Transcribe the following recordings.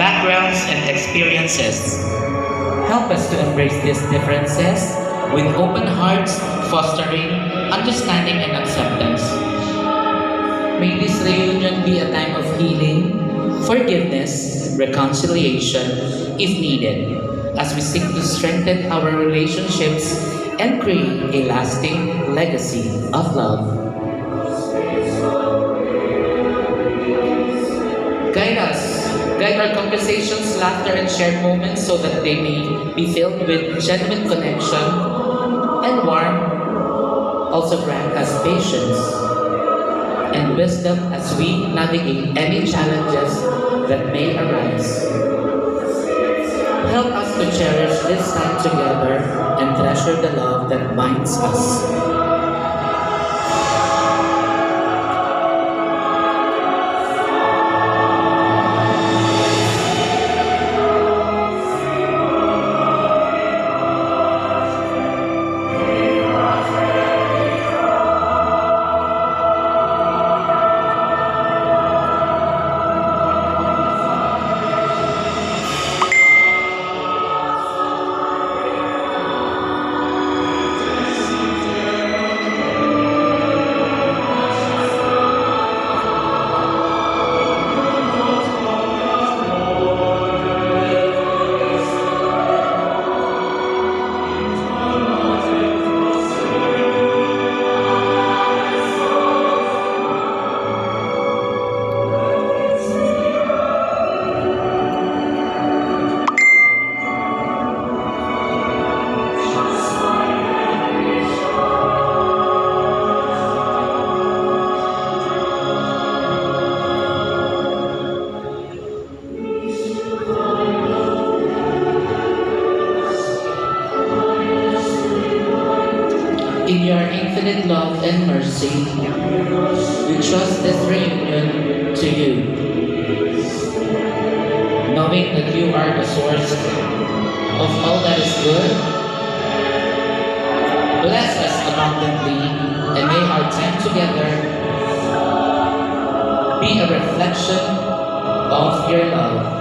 backgrounds, and experiences. Help us to embrace these differences with open hearts, fostering understanding and acceptance. May this reunion be a time of healing, forgiveness, reconciliation, if needed, as we seek to strengthen our relationships and create a lasting legacy of love. Guide our conversations, laughter, and shared moments so that they may be filled with genuine connection and warmth. Also grant us patience and wisdom as we navigate any challenges that may arise. Help us to cherish this time together and treasure the love that binds us. In your infinite love and mercy, we trust this reunion to you, knowing that you are the source of all that is good. Bless us abundantly, and may our time together be a reflection of your love.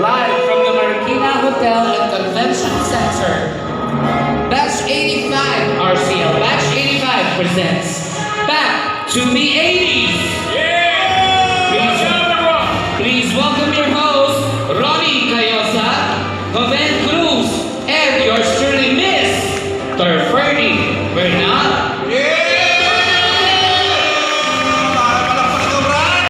Live from the Marikina Hotel and Convention Center, Batch 85 RCL Batch 85 presents Back to the 80s!